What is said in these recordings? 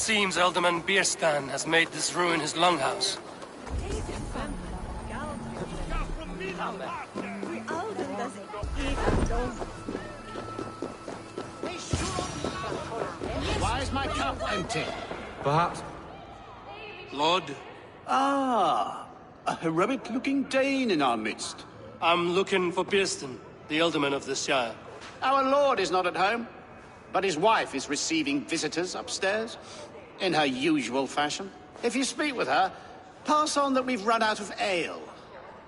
seems Alderman Birstan has made this ruin his longhouse. Why is my cup empty? Perhaps. Lord? Ah, a heroic-looking Dane in our midst. I'm looking for Birstan, the Alderman of this shire. Our lord is not at home, but his wife is receiving visitors upstairs, in her usual fashion. If you speak with her, pass on that we've run out of ale.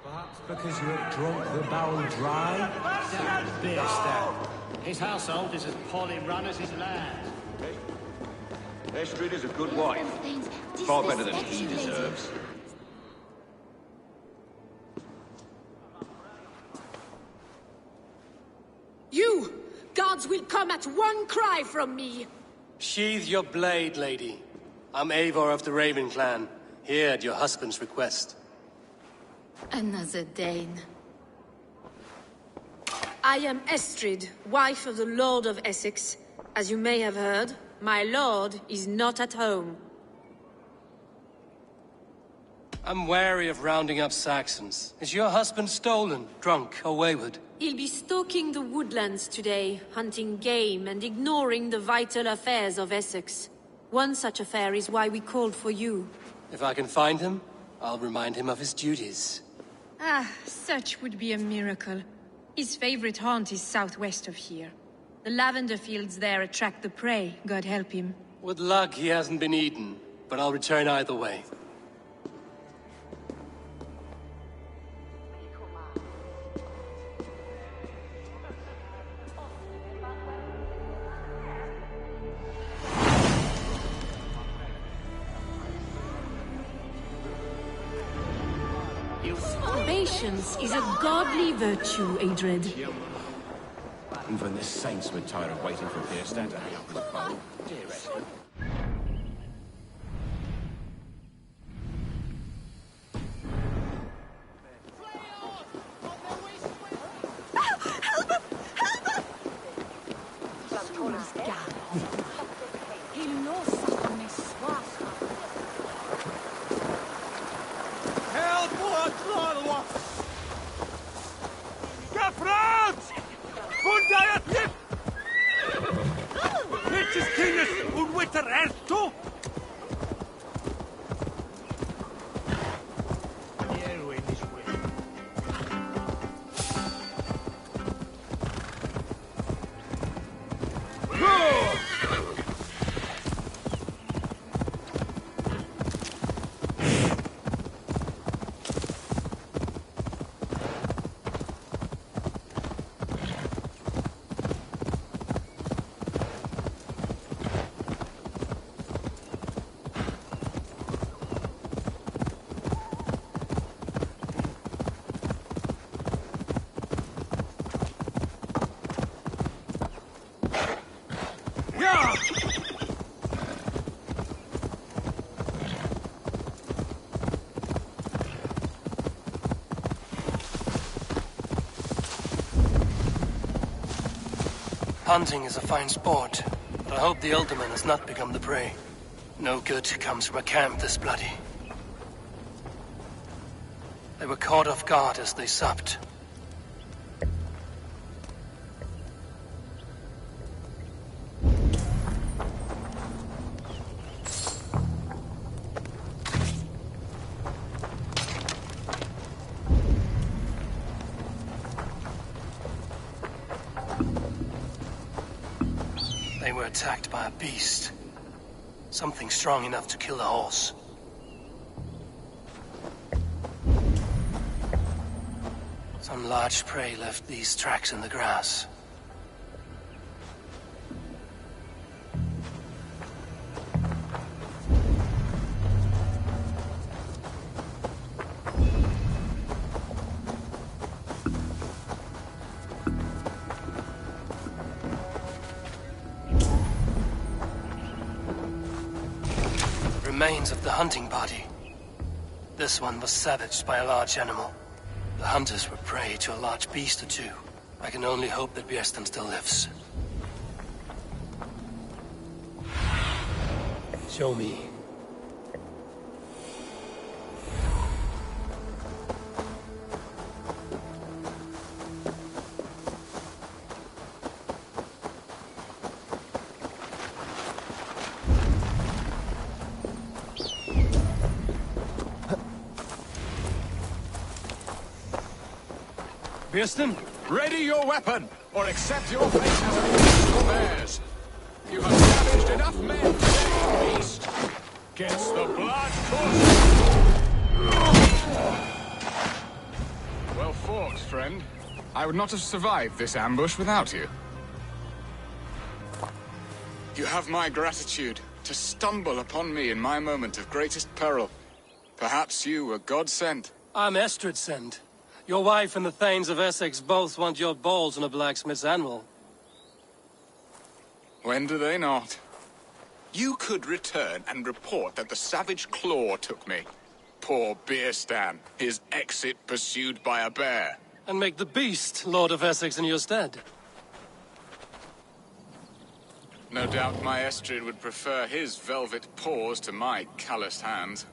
Perhaps because you have drunk the barrel dry? Birstan. His household is as poorly run as his land. Estrid is a good wife. Far better than he deserves. You! Gods will come at one cry from me! Sheathe your blade, lady. I'm Eivor of the Raven clan, here at your husband's request. Another Dane. I am Estrid, wife of the Lord of Essex. As you may have heard, my lord is not at home. I'm wary of rounding up Saxons. Is your husband stolen, drunk, or wayward? He'll be stalking the woodlands today, hunting game and ignoring the vital affairs of Essex. One such affair is why we called for you. If I can find him, I'll remind him of his duties. Ah, such would be a miracle. His favorite haunt is southwest of here. The lavender fields there attract the prey, God help him. With luck, he hasn't been eaten, but I'll return either way. Patience is a godly virtue, Adred. Even the saints were tired of waiting for Birstan to hang up his bow. Dear Estrid. Hunting is a fine sport, but I hope the Alderman has not become the prey. No good comes from a camp this bloody. They were caught off guard as they supped. They were attacked by a beast. Something strong enough to kill a horse. Some large prey left these tracks in the grass. Remains of the hunting party. This one was savaged by a large animal. The hunters were prey to a large beast or two. I can only hope that Birstan still lives. Show me. Birstan? Ready your weapon, or accept your fate as a beast for theirs. You have savaged enough men today, beast. Gets the blood coursing. Well fought, friend. I would not have survived this ambush without you. You have my gratitude to stumble upon me in my moment of greatest peril. Perhaps you were God-sent. I'm Estrid sent. Your wife and the Thanes of Essex both want your balls on a blacksmith's anvil. When do they not? You could return and report that the savage claw took me. Poor Birstan, his exit pursued by a bear. And make the beast Lord of Essex in your stead. No doubt my Estrid would prefer his velvet paws to my calloused hands.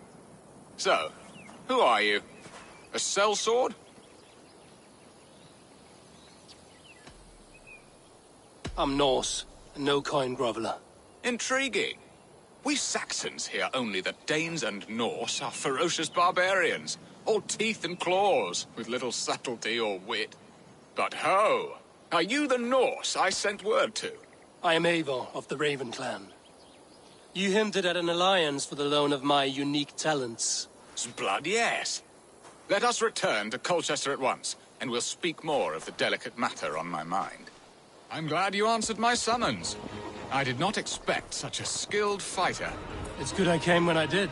So, who are you? A sellsword? I'm Norse, and no coin groveler. Intriguing. We Saxons hear only that Danes and Norse are ferocious barbarians, all teeth and claws, with little subtlety or wit. But ho! Are you the Norse I sent word to? I am Eivor of the Raven clan. You hinted at an alliance for the loan of my unique talents. Blood, yes. Let us return to Colchester at once, and we'll speak more of the delicate matter on my mind. I'm glad you answered my summons. I did not expect such a skilled fighter. It's good I came when I did.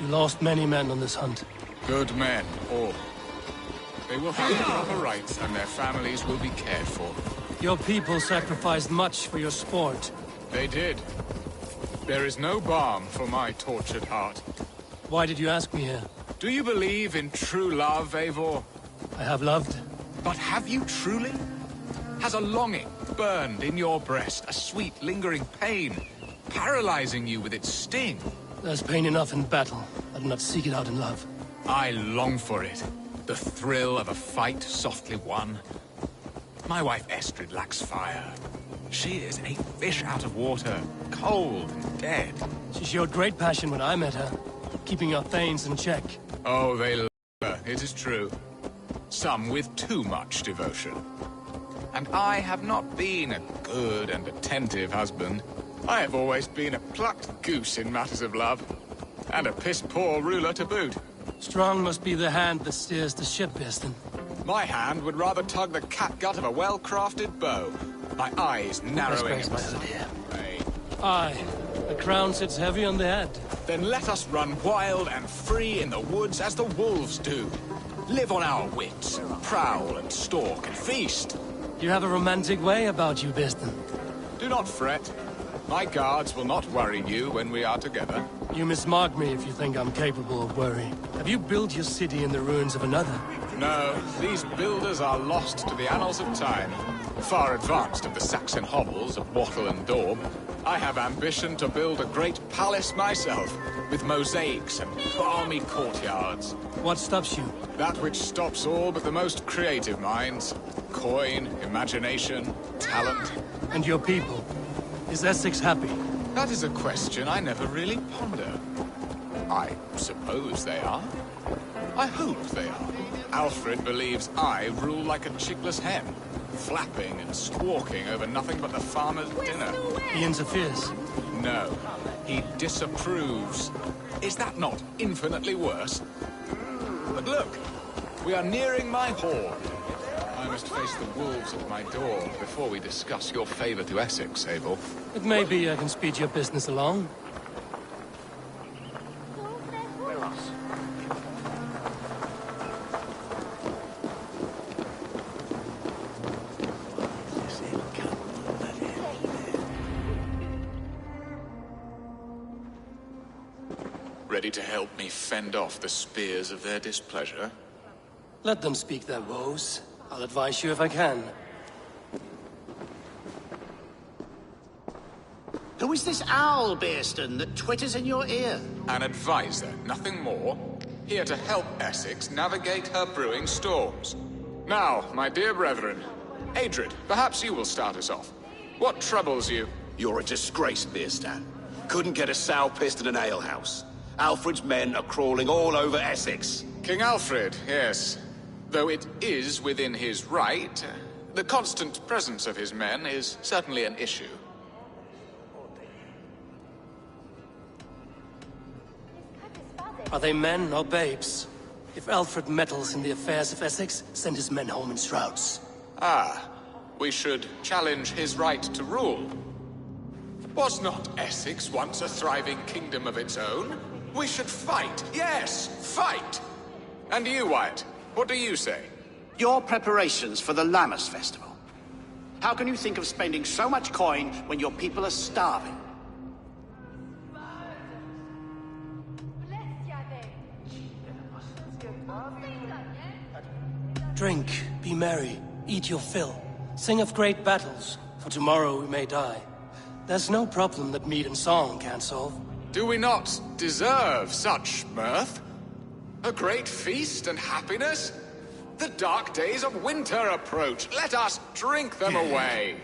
You lost many men on this hunt. Good men, all. They will have the proper rights, and their families will be cared for. Your people sacrificed much for your sport. They did. There is no balm for my tortured heart. Why did you ask me here? Do you believe in true love, Eivor? I have loved. But have you truly? Has a longing burned in your breast, a sweet, lingering pain, paralyzing you with its sting? There's pain enough in battle. I do not seek it out in love. I long for it. The thrill of a fight softly won. My wife Estrid lacks fire. She is a fish out of water, cold and dead. She showed great passion when I met her, keeping our Thanes in check. Oh, they love her, it is true. Some with too much devotion. And I have not been a good and attentive husband. I have always been a plucked goose in matters of love. And a piss-poor ruler to boot. Strong must be the hand that steers the ship, Birstan. My hand would rather tug the catgut of a well-crafted bow. My eyes narrowing at the sight. Aye, the crown sits heavy on the head. Then let us run wild and free in the woods as the wolves do. Live on our wits, prowl and stalk and feast. You have a romantic way about you, Birstan. Do not fret. My guards will not worry you when we are together. You mismark me if you think I'm capable of worry. Have you built your city in the ruins of another? No, these builders are lost to the annals of time. Far advanced of the Saxon hovels of Wattle and Daub, I have ambition to build a great palace myself, with mosaics and balmy courtyards. What stops you? That which stops all but the most creative minds. Coin, imagination, talent. And your people? Is Essex happy? That is a question I never really ponder. I suppose they are. I hope they are. Alfred believes I rule like a chickless hen, flapping and squawking over nothing but the farmer's dinner. He interferes? No, he disapproves. Is that not infinitely worse? But look, we are nearing my horde. I must face the wolves at my door before we discuss your favor to Essex, Eivor. It may be I can speed your business along. Ready to help me fend off the spears of their displeasure? Let them speak their woes. I'll advise you if I can. Who is this owl, Birstan, that twitters in your ear? An advisor, nothing more. Here to help Essex navigate her brewing storms. Now, my dear brethren, Adrid, perhaps you will start us off. What troubles you? You're a disgrace, Birstan. Couldn't get a sow pissed in an alehouse. Alfred's men are crawling all over Essex. King Alfred, yes. Though it is within his right, the constant presence of his men is certainly an issue. Are they men or babes? If Alfred meddles in the affairs of Essex, send his men home in shrouds. Ah, we should challenge his right to rule. Was not Essex once a thriving kingdom of its own? We should fight, yes, fight! And you, Wyatt, what do you say? Your preparations for the Lammas festival. How can you think of spending so much coin when your people are starving? Drink, be merry, eat your fill. Sing of great battles, for tomorrow we may die. There's no problem that meat and song can't solve. Do we not deserve such mirth? A great feast and happiness? The dark days of winter approach. Let us drink them away.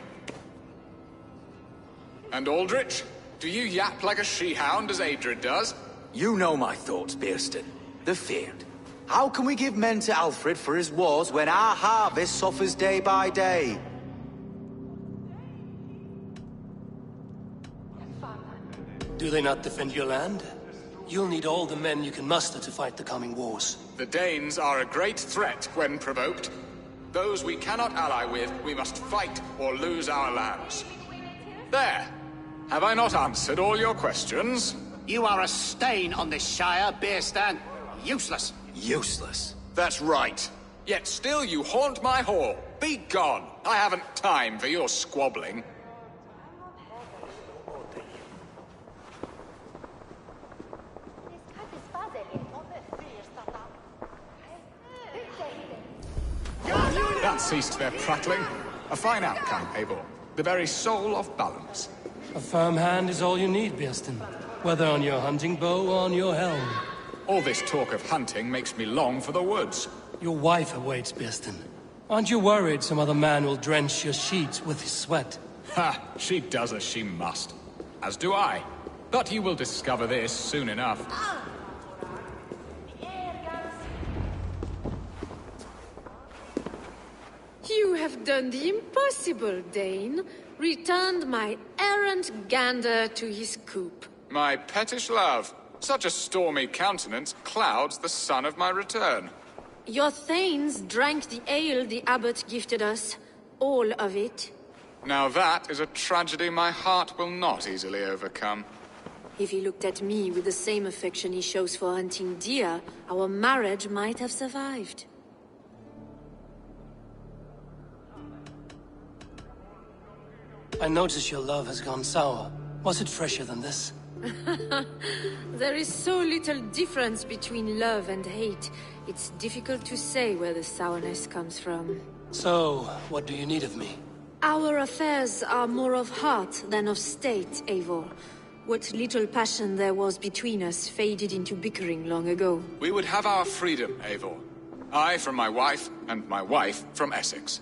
And Aldrich, do you yap like a she-hound as Adrid does? You know my thoughts, Birstan. The feared. How can we give men to Alfred for his wars when our harvest suffers day by day? Do they not defend your land? You'll need all the men you can muster to fight the coming wars. The Danes are a great threat when provoked. Those we cannot ally with, we must fight or lose our lands. There! Have I not answered all your questions? You are a stain on this shire, Birstan. Useless. Useless. That's right. Yet still you haunt my hall. Be gone! I haven't time for your squabbling. That ceased their prattling. A fine outcome, Eivor. The very soul of balance. A firm hand is all you need, Birstan. Whether on your hunting bow or on your helm. All this talk of hunting makes me long for the woods. Your wife awaits, Birstan. Aren't you worried some other man will drench your sheets with his sweat? Ha! She does as she must. As do I. But you will discover this soon enough. You have done the impossible, Dane. Returned my errant gander to his coop. My pettish love. Such a stormy countenance clouds the sun of my return. Your thanes drank the ale the abbot gifted us. All of it. Now that is a tragedy my heart will not easily overcome. If he looked at me with the same affection he shows for hunting deer, our marriage might have survived. I notice your love has gone sour. Was it fresher than this? There is so little difference between love and hate. It's difficult to say where the sourness comes from. So, what do you need of me? Our affairs are more of heart than of state, Eivor. What little passion there was between us faded into bickering long ago. We would have our freedom, Eivor. I from my wife, and my wife from Essex.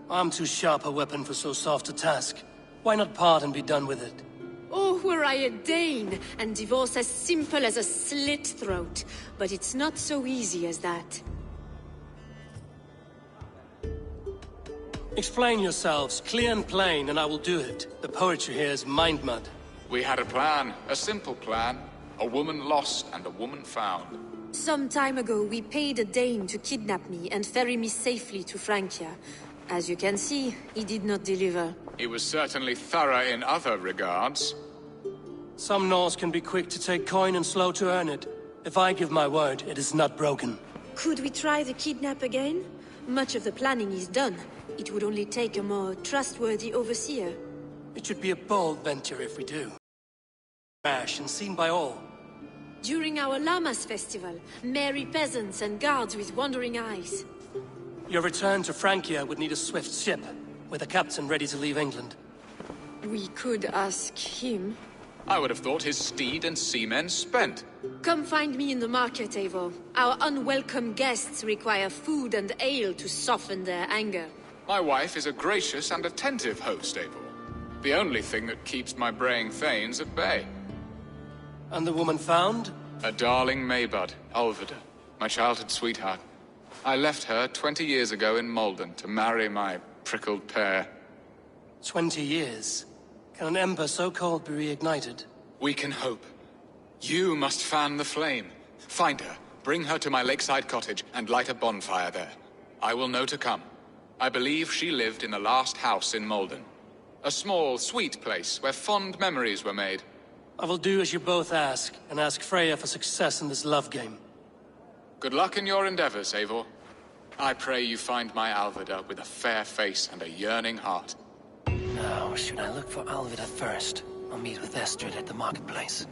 I'm too sharp a weapon for so soft a task. Why not part and be done with it? Oh, were I a Dane, and divorce as simple as a slit throat. But it's not so easy as that. Explain yourselves, clear and plain, and I will do it. The poetry here is mind mud. We had a plan, a simple plan. A woman lost and a woman found. Some time ago, we paid a Dane to kidnap me and ferry me safely to Francia. As you can see, he did not deliver. He was certainly thorough in other regards. Some Norse can be quick to take coin and slow to earn it. If I give my word, it is not broken. Could we try the kidnap again? Much of the planning is done. It would only take a more trustworthy overseer. It should be a bold venture if we do. Rash and seen by all. During our Lammas festival, merry peasants and guards with wandering eyes. Your return to Francia would need a swift ship, with a captain ready to leave England. We could ask him. I would have thought his steed and seamen spent. Come find me in the market, Eivor. Our unwelcome guests require food and ale to soften their anger. My wife is a gracious and attentive host, Eivor. The only thing that keeps my braying thanes at bay. And the woman found? A darling Maybud, Alvida, my childhood sweetheart. I left her 20 years ago in Malden to marry my prickled pear. 20 years? Can an ember so cold be reignited? We can hope. You must fan the flame. Find her, bring her to my lakeside cottage, and light a bonfire there. I will know to come. I believe she lived in the last house in Malden. A small, sweet place where fond memories were made. I will do as you both ask, and ask Freya for success in this love game. Good luck in your endeavors, Eivor. I pray you find my Alvida with a fair face and a yearning heart. Now, should I look for Alvida first, or meet with Estrid at the marketplace?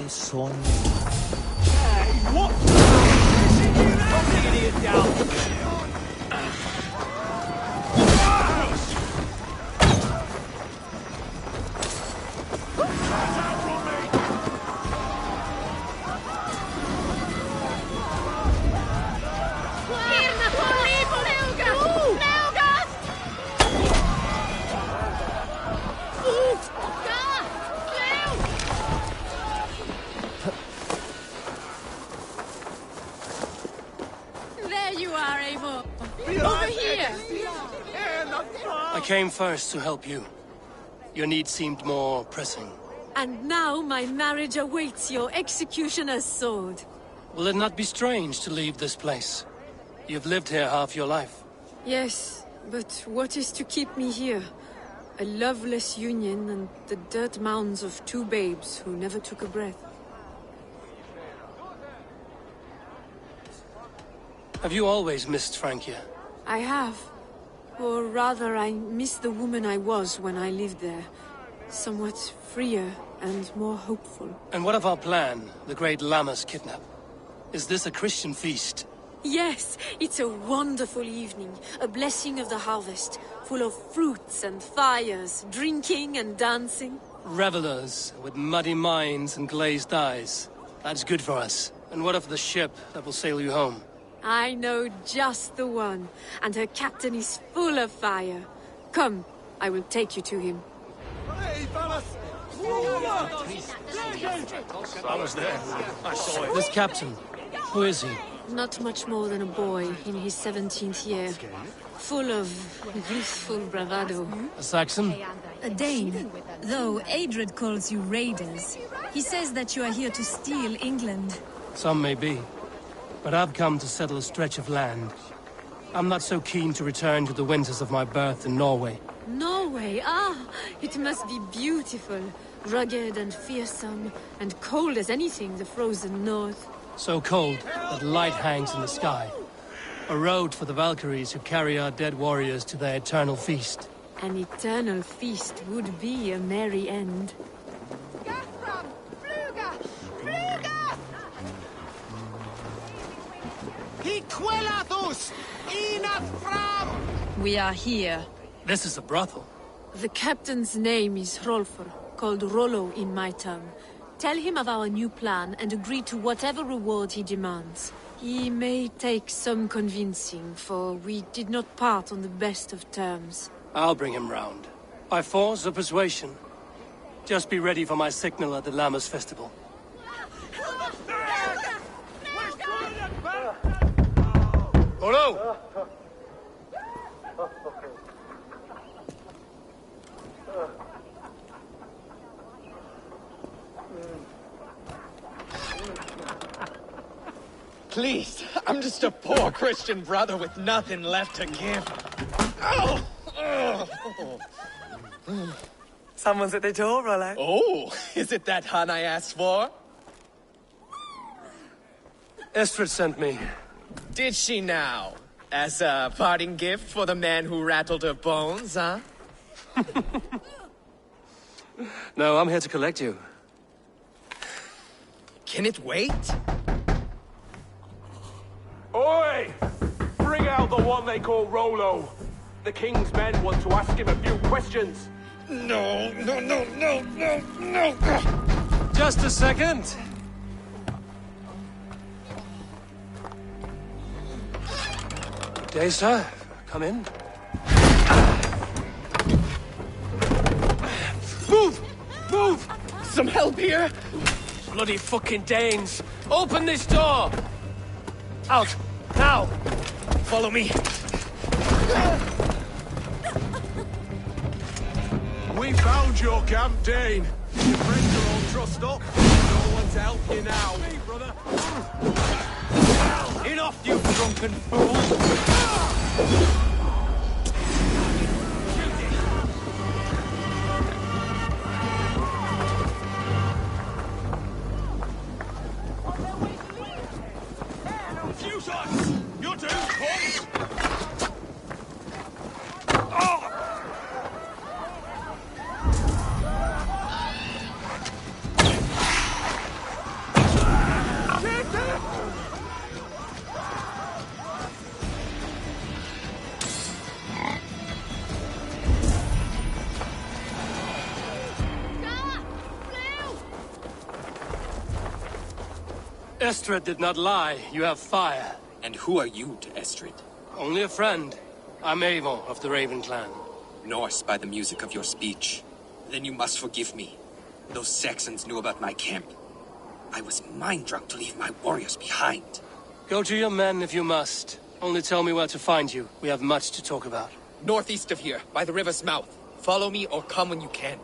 Son. What? Idiot down. I came first to help you. Your need seemed more pressing. And now my marriage awaits your executioner's sword. Will it not be strange to leave this place? You've lived here half your life. Yes, but what is to keep me here? A loveless union and the dirt mounds of two babes who never took a breath. Have you always missed Francia? I have. Or rather, I miss the woman I was when I lived there. Somewhat freer and more hopeful. And what of our plan, the great Lammas kidnap? Is this a Christian feast? Yes, it's a wonderful evening. A blessing of the harvest, full of fruits and fires, drinking and dancing. Revelers with muddy minds and glazed eyes. That's good for us. And what of the ship that will sail you home? I know just the one, and her captain is full of fire. Come, I will take you to him. I was there. I saw it. This captain, who is he? Not much more than a boy in his 17th year. Full of youthful bravado. A Saxon? A Dane, though Adred calls you raiders. He says that you are here to steal England. Some may be. But I've come to settle a stretch of land. I'm not so keen to return to the winters of my birth in Norway. Norway? Ah, it must be beautiful. Rugged and fearsome, and cold as anything the frozen north. So cold that light hangs in the sky. A road for the Valkyries who carry our dead warriors to their eternal feast. An eternal feast would be a merry end. We are here. This is a brothel. The captain's name is Hrolfr, called Rollo in my tongue. Tell him of our new plan and agree to whatever reward he demands. He may take some convincing, for we did not part on the best of terms. I'll bring him round. By force or persuasion. Just be ready for my signal at the Lammas festival. Rollo! Please, I'm just a poor Christian brother with nothing left to give. Oh! Someone's at the door, Rollo. Oh, is it that hun I asked for? Estrid sent me. Did she now? As a parting gift for the man who rattled her bones, huh? No, I'm here to collect you. Can it wait? Oi! Bring out the one they call Rollo. The king's men want to ask him a few questions. No. Just a second. Good day, sir. Come in. Move! Move! Some help here? Bloody fucking Danes! Open this door! Out! Now! Follow me. We found your camp, Dane. Your friends are all trussed up. No one to help you now. Me, brother. Enough, you drunken fool! You're too close! Estrid did not lie. You have fire. And who are you to Estrid? Only a friend. I'm Eivor of the Raven clan. Norse by the music of your speech. Then you must forgive me. Those Saxons knew about my camp. I was mind-drunk to leave my warriors behind. Go to your men if you must. Only tell me where to find you. We have much to talk about. Northeast of here, by the river's mouth. Follow me or come when you can.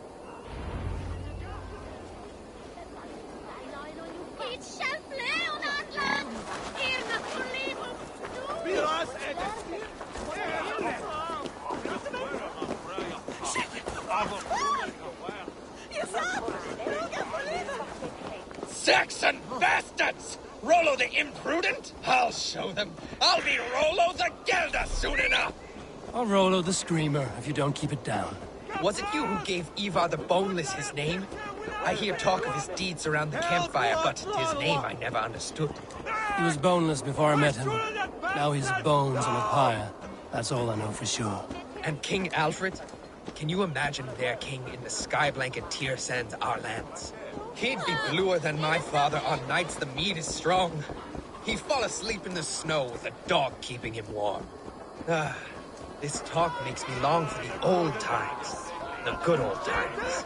Saxon bastards! Rollo the imprudent? I'll show them. I'll be Rollo the Gelder soon enough! I'll Rollo the Screamer if you don't keep it down. Was it you who gave Eivor the Boneless his name? I hear talk of his deeds around the campfire, but his name I never understood. He was boneless before I met him. Now he's bones on a pyre. That's all I know for sure. And King Alfred? Can you imagine their king in the sky blanket tier sands our lands? He'd be bluer than my father on nights the mead is strong. He'd fall asleep in the snow with a dog keeping him warm. Ah, this talk makes me long for the old times. The good old times.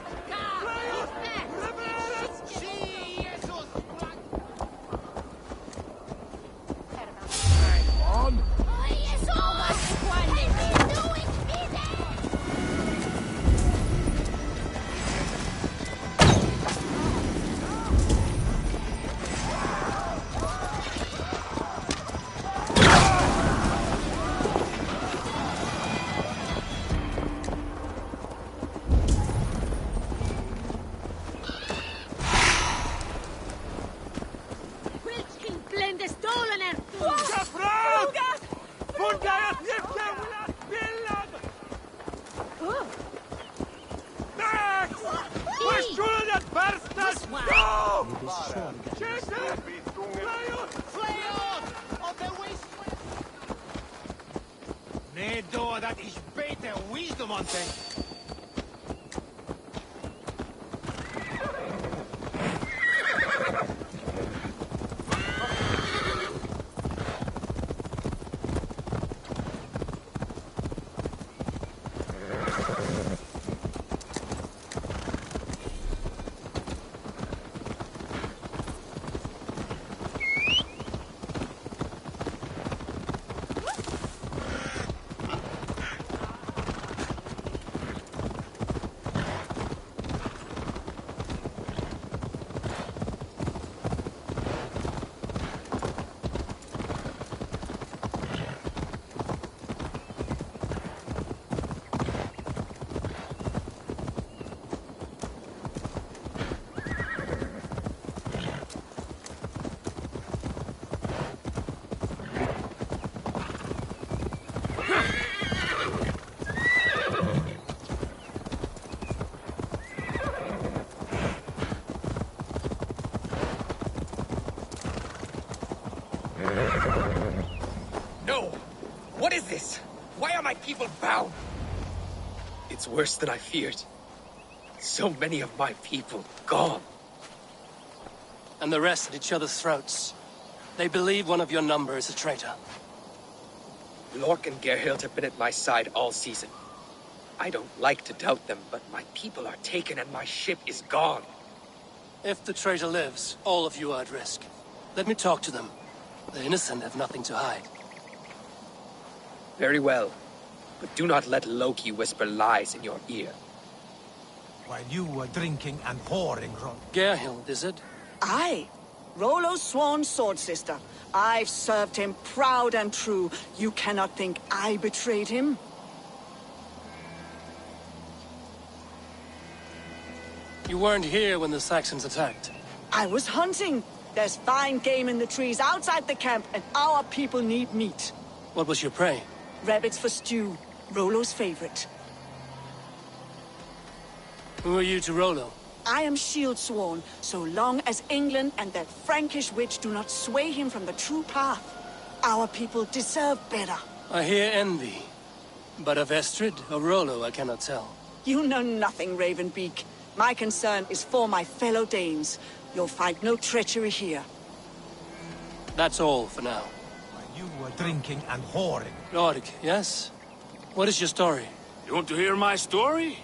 Birstan! No! Jason! Flay on! On the waste! Nee, door, dat is beter wisdom on thing. No! What is this? Why are my people bound? It's worse than I feared. So many of my people gone. And the rest at each other's throats. They believe one of your number is a traitor. Lork and Gerhild have been at my side all season. I don't like to doubt them, but my people are taken and my ship is gone. If the traitor lives, all of you are at risk. Let me talk to them. The innocent have nothing to hide. Very well. But do not let Loki whisper lies in your ear. While you were drinking and whoring, Rollo. Gerhild, is it? Aye. Rollo's sworn sword sister. I've served him proud and true. You cannot think I betrayed him? You weren't here when the Saxons attacked. I was hunting. There's fine game in the trees outside the camp, and our people need meat. What was your prey? Rabbits for stew. Rollo's favorite. Who are you to Rollo? I am shield sworn, so long as England and that Frankish witch do not sway him from the true path. Our people deserve better. I hear envy. But of Estrid or Rollo, I cannot tell. You know nothing, Ravenbeak. My concern is for my fellow Danes. You'll find no treachery here. That's all for now. While you were drinking and whoring. Lord, yes? What is your story? You want to hear my story?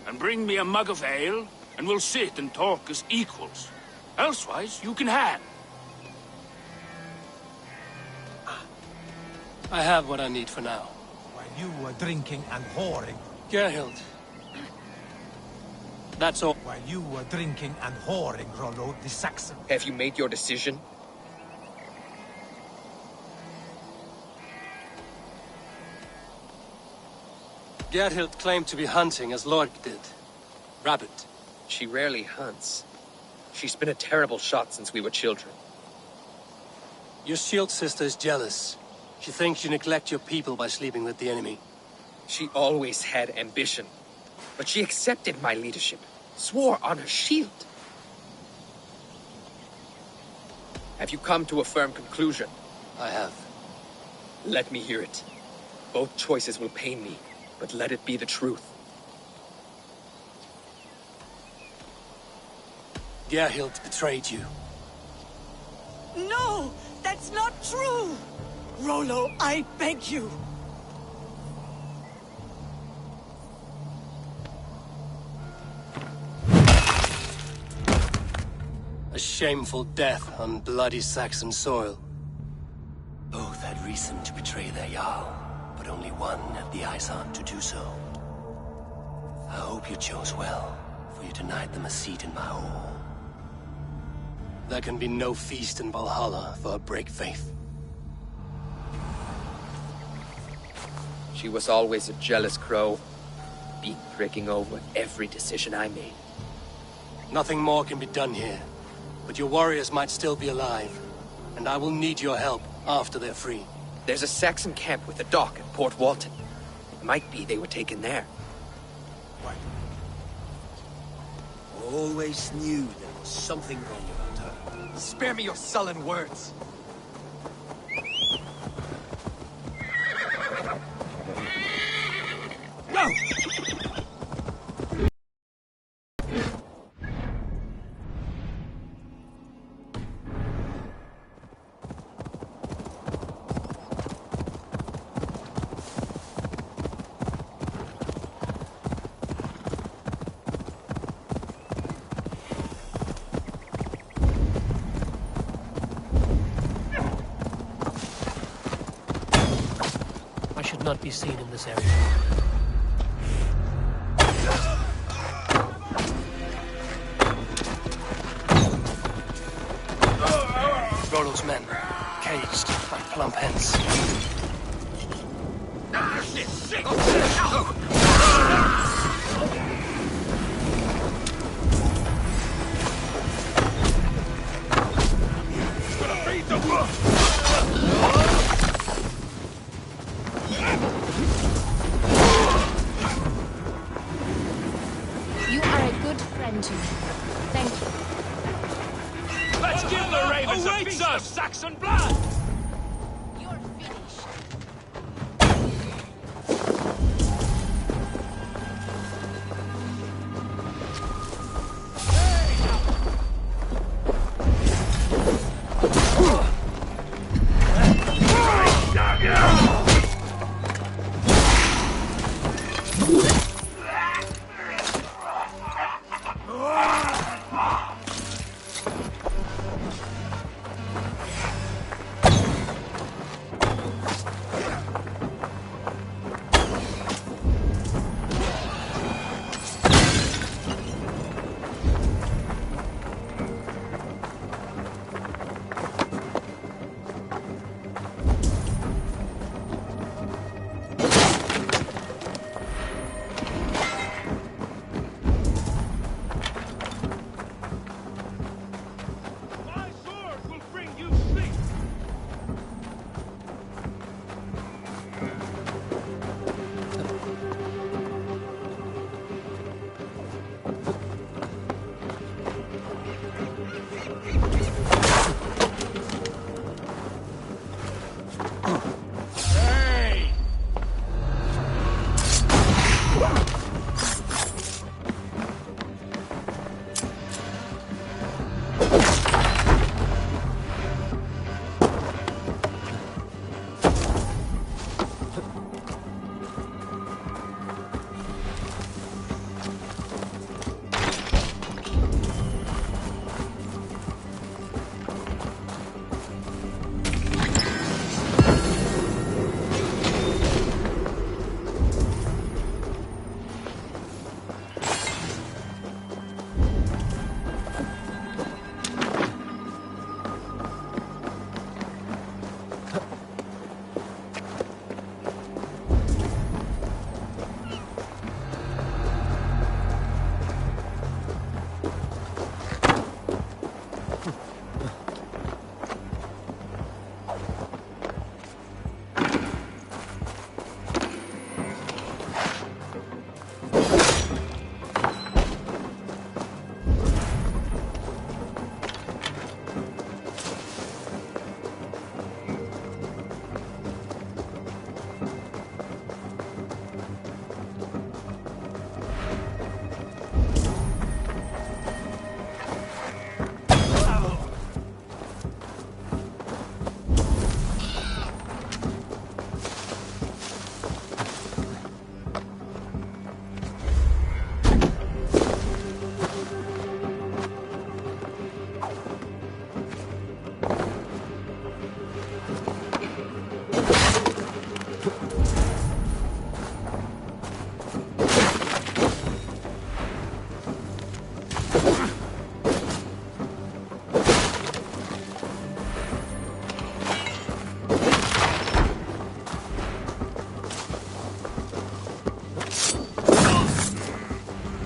And bring me a mug of ale, and we'll sit and talk as equals. Elsewise, you can hang. I have what I need for now. While you were drinking and whoring. Gerhild. That's all. While you were drinking and whoring, Rollo the Saxon. Have you made your decision? Gerhild claimed to be hunting as Lord did. Rabbit. She rarely hunts. She's been a terrible shot since we were children. Your shield sister is jealous. She thinks you neglect your people by sleeping with the enemy. She always had ambition. But she accepted my leadership. Swore on her shield. Have you come to a firm conclusion? I have. Let me hear it. Both choices will pain me, but let it be the truth. Gerhild betrayed you. No! That's not true! Rollo, I beg you! A shameful death on bloody Saxon soil. Both had reason to betray their Jarl, but only one had the eyes on to do so. I hope you chose well, for you denied them a seat in my hall. There can be no feast in Valhalla for a break faith. She was always a jealous crow, beak pricking over every decision I made. Nothing more can be done here, but your warriors might still be alive, and I will need your help after they're free. There's a Saxon camp with a dock at Port Walton. It might be they were taken there. always knew there was something wrong about her. Spare me your sullen words. No! Not be seen in this area. Rollo's men, caged like plump hens. Thank you. Let's give the ravens a feast of Saxon blood! You're finished.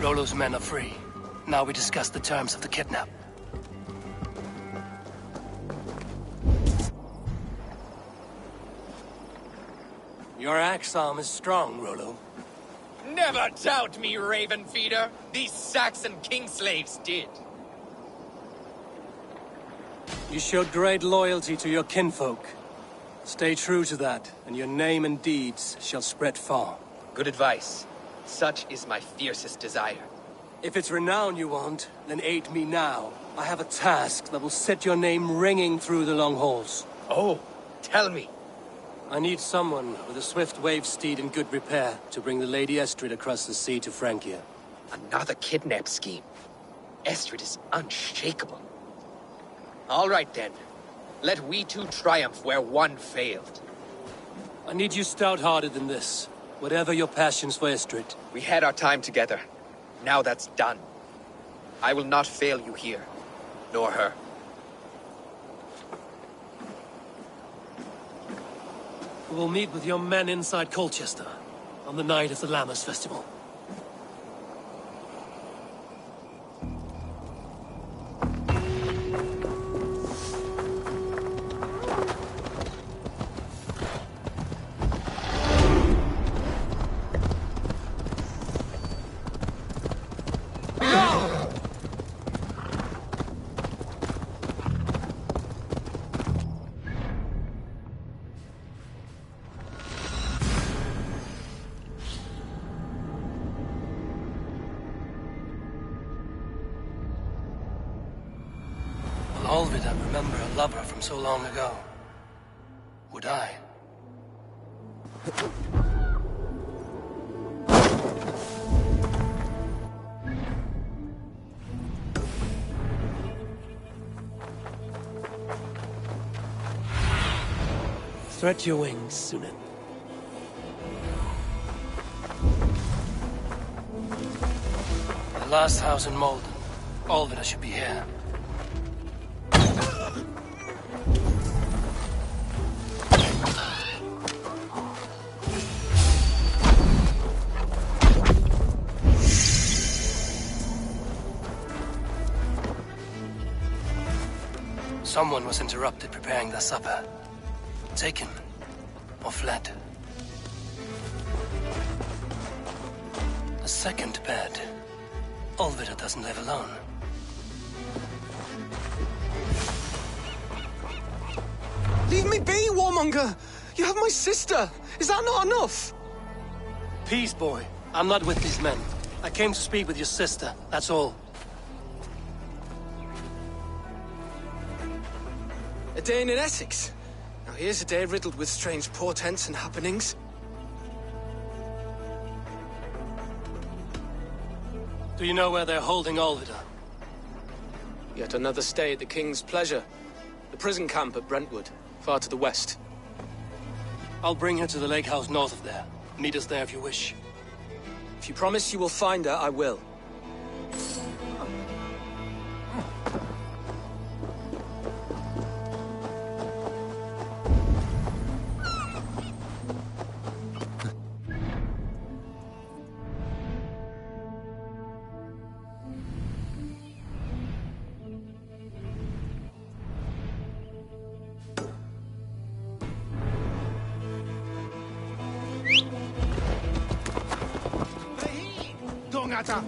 Rollo's men are free. Now we discuss the terms of the kidnap. Your axe arm is strong, Rollo. Never doubt me, raven feeder. These Saxon king slaves did. You showed great loyalty to your kinfolk. Stay true to that, and your name and deeds shall spread far. Good advice. Such is my fiercest desire. If it's renown you want, then aid me now. I have a task that will set your name ringing through the long halls. Oh, tell me. I need someone with a swift wave steed in good repair to bring the Lady Estrid across the sea to Francia. Another kidnap scheme. Estrid is unshakable. All right then. Let we two triumph where one failed. I need you stout-hearted than this. Whatever your passions for Estrid. We had our time together. Now that's done. I will not fail you here. Nor her. We'll meet with your men inside Colchester on the night of the Lammas Festival. Olvid, I remember a lover from so long ago. Would I? Stretch your wings, Sunan. The last house in Malden. Olvid should be here. Someone was interrupted preparing their supper. Taken. Or fled. A second bed. Olvida doesn't live alone. Leave me be, warmonger! You have my sister! Is that not enough? Peace, boy. I'm not with these men. I came to speak with your sister, that's all. A day in Essex. Now here's a day riddled with strange portents and happenings. Do you know where they're holding Olvida? Yet another stay at the King's pleasure. The prison camp at Brentwood, far to the west. I'll bring her to the lake house north of there. Meet us there if you wish. If you promise you will find her, I will. Dongata!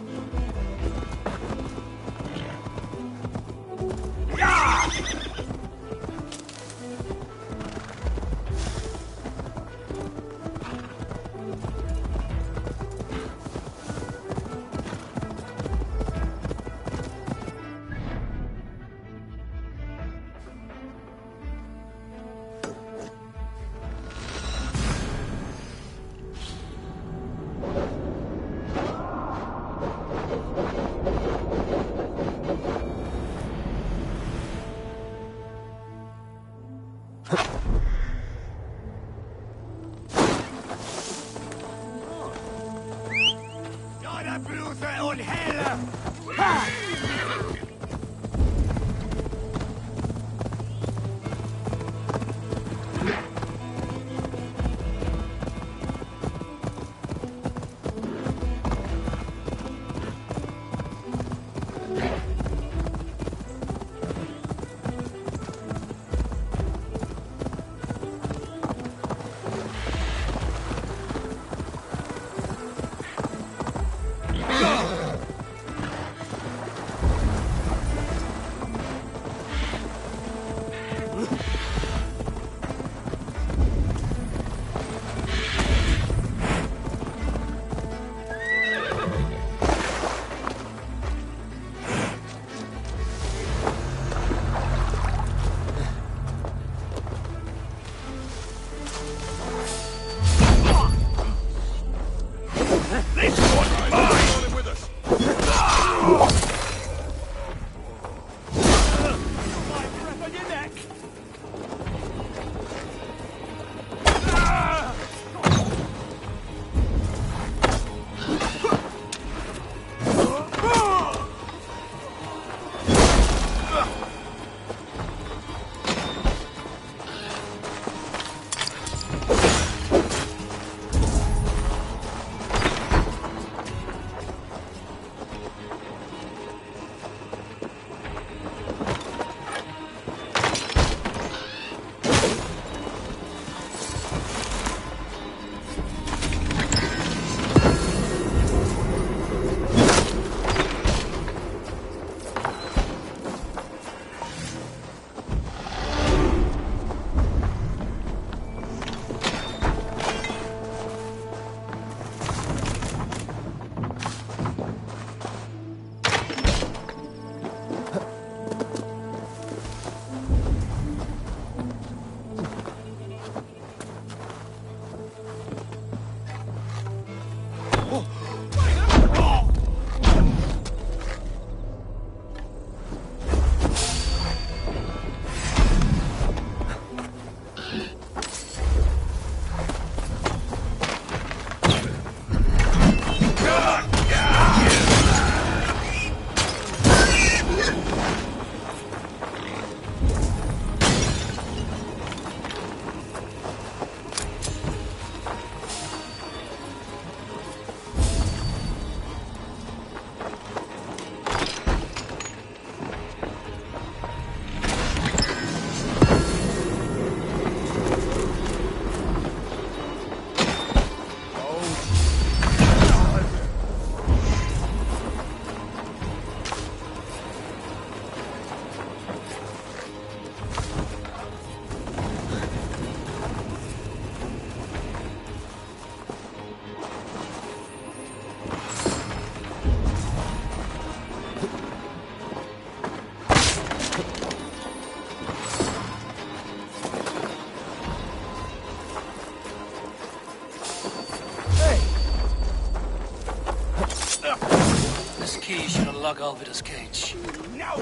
Alvida's cage. No!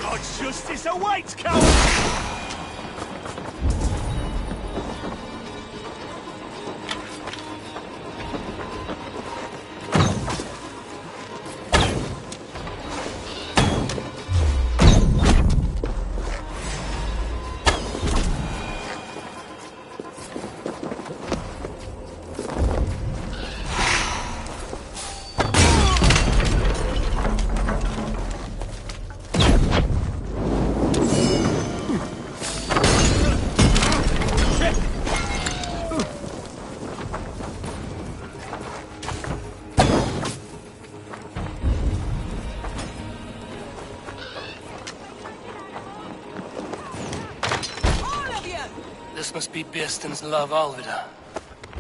God's justice awaits, coward! This must be Birstan's love, Alvida.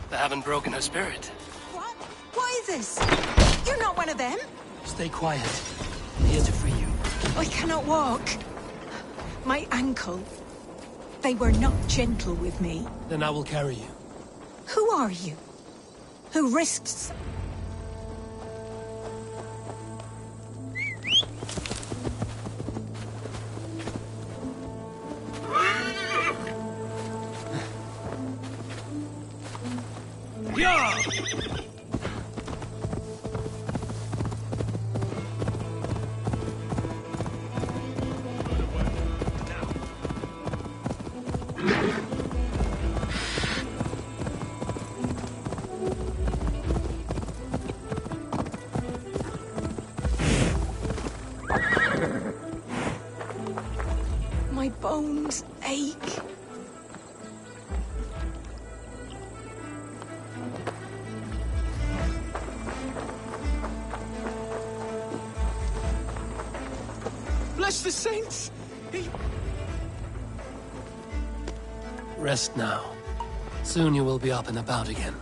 They haven't broken her spirit. What? What is this? You're not one of them? Stay quiet. I'm here to free you. I cannot walk. My ankle. They were not gentle with me. Then I will carry you. Who are you? Who risks... Yeah! My bones ache. Bless the saints! Rest now. Soon you will be up and about again.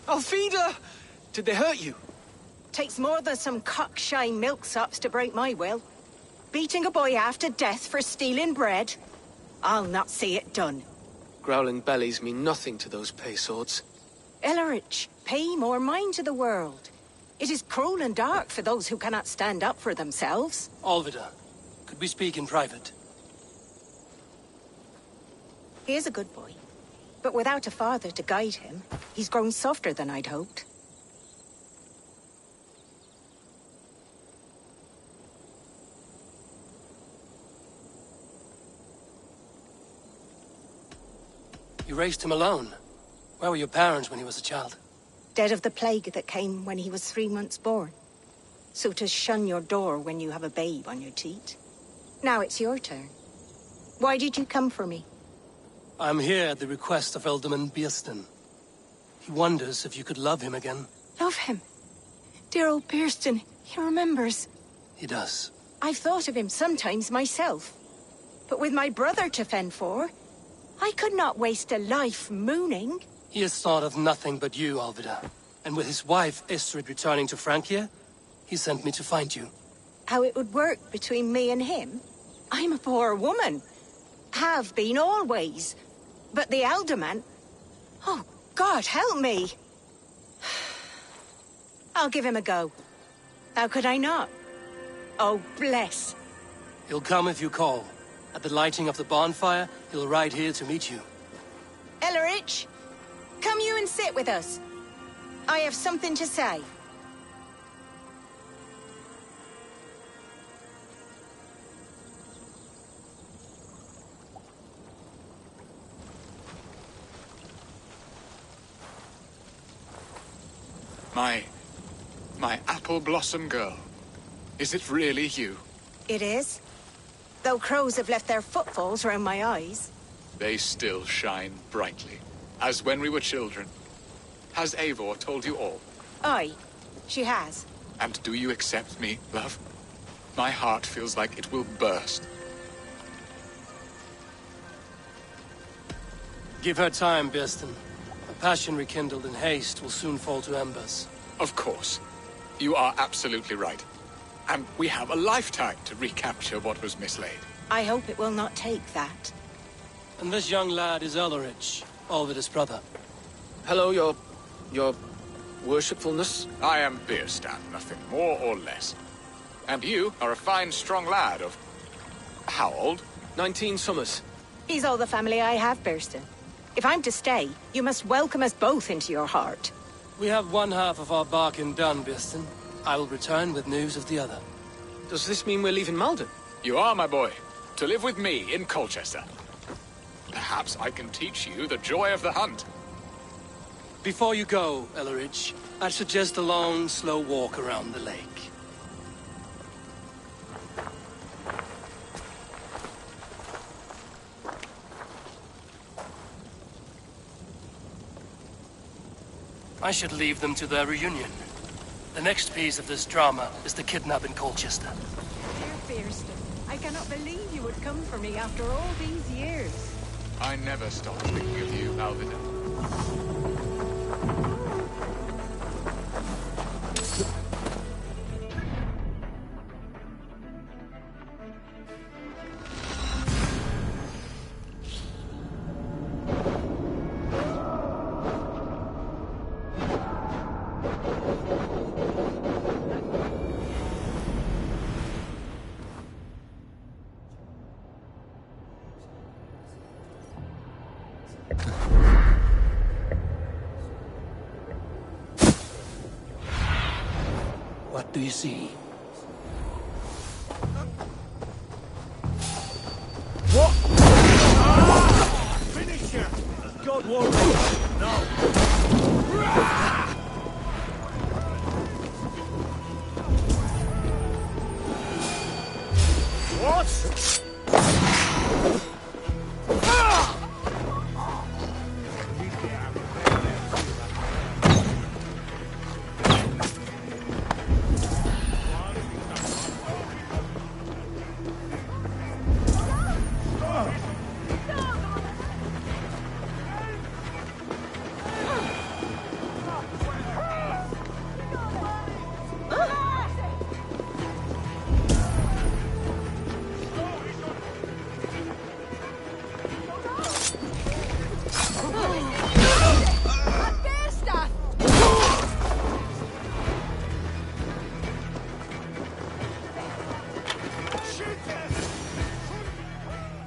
Alfida! Did they hurt you? Takes more than some cockshy milksops to break my will. Beating a boy half to death for stealing bread? I'll not see it done. Growling bellies mean nothing to those pay swords. Ellerich, pay more mind to the world. It is cruel and dark for those who cannot stand up for themselves. Alvida, could we speak in private? He is a good boy. But without a father to guide him, he's grown softer than I'd hoped. You raised him alone. Where were your parents when he was a child? Dead of the plague that came when he was 3 months born. So to shun your door when you have a babe on your teat. Now it's your turn. Why did you come for me? I'm here at the request of Ealdorman Birstan. He wonders if you could love him again. Love him? Dear old Birstan, he remembers. He does. I've thought of him sometimes myself. But with my brother to fend for, I could not waste a life mooning. He has thought of nothing but you, Alvida. And with his wife, Estrid, returning to Francia, he sent me to find you. How it would work between me and him? I'm a poor woman. Have been always. But the Ealdorman... Oh, God, help me! I'll give him a go. How could I not? Oh, bless. He'll come if you call. At the lighting of the bonfire, he'll ride here to meet you. Ellerich, come you and sit with us. I have something to say. My apple blossom girl. Is it really you? It is. Though crows have left their footfalls round my eyes. They still shine brightly, as when we were children. Has Eivor told you all? Aye, she has. And do you accept me, love? My heart feels like it will burst. Give her time, Birstan. A passion rekindled in haste will soon fall to embers. Of course. You are absolutely right. And we have a lifetime to recapture what was mislaid. I hope it will not take that. And this young lad is Ulrich, Olvid's brother. Hello, your worshipfulness. I am Birstan, nothing more or less. And you are a fine, strong lad of... how old? 19 summers. He's all the family I have, Birstan. If I'm to stay, you must welcome us both into your heart. We have one half of our bargain done, Birstan. I will return with news of the other. Does this mean we're leaving Malden? You are, my boy, to live with me in Colchester. Perhaps I can teach you the joy of the hunt. Before you go, Ulrich, I suggest a long, slow walk around the lake. I should leave them to their reunion. The next piece of this drama is the kidnap in Colchester. Dear Birstan, I cannot believe you would come for me after all these years. I never stop thinking of you, Alvida. What do you see? What? Ah! Finish him! God won't. No. What?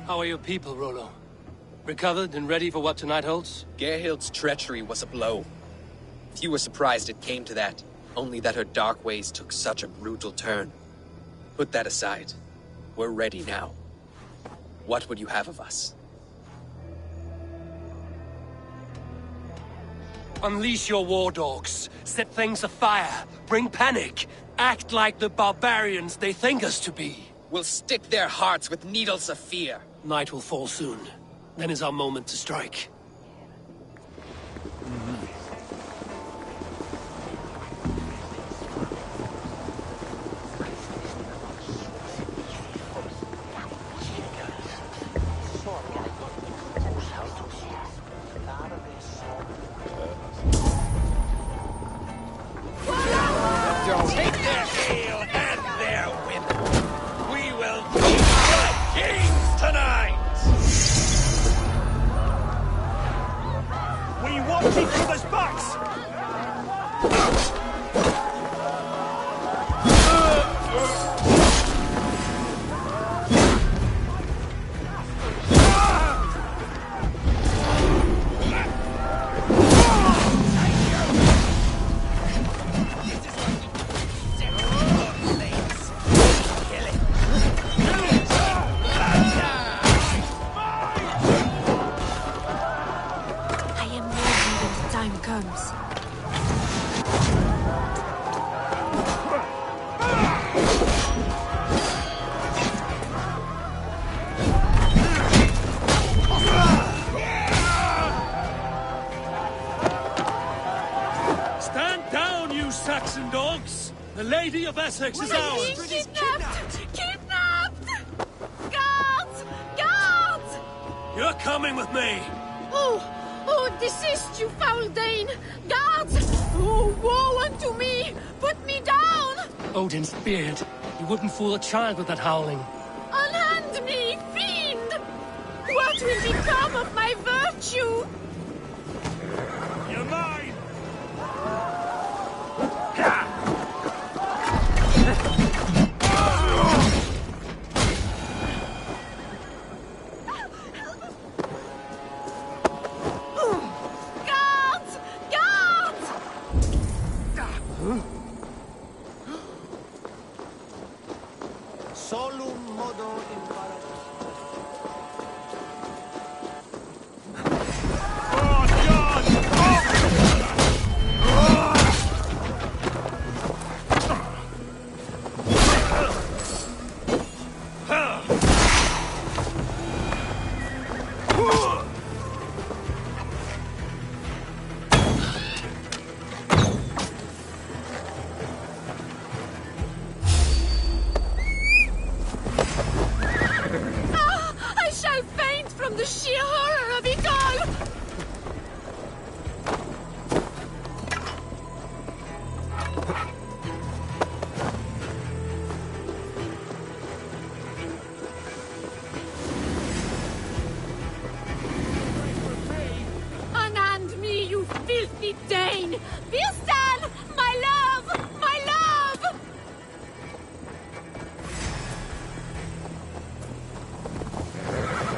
How are your people, Rollo? Recovered and ready for what tonight holds? Gerhild's treachery was a blow. Few were surprised it came to that, only that her dark ways took such a brutal turn. Put that aside. We're ready now. What would you have of us? Unleash your war dogs. Set things afire. Bring panic. Act like the barbarians they think us to be. We'll stick their hearts with needles of fear. Night will fall soon. Then is our moment to strike. Take their ale and their women. We will be like kings tonight! We watch each other's backs! Saxon dogs! The Lady of Essex is ours! Kidnapped! You're coming with me! Oh, desist, you foul Dane! Guards! Oh, woe unto me! Put me down! Odin's beard. You wouldn't fool a child with that howling. Unhand me, fiend! What will become of my virtue? You're mine! Guards! Guards! Solum modo imparare. I shall faint from the sheer horror of it all! Unhand me, you filthy Dane! Birstan! My love! My love!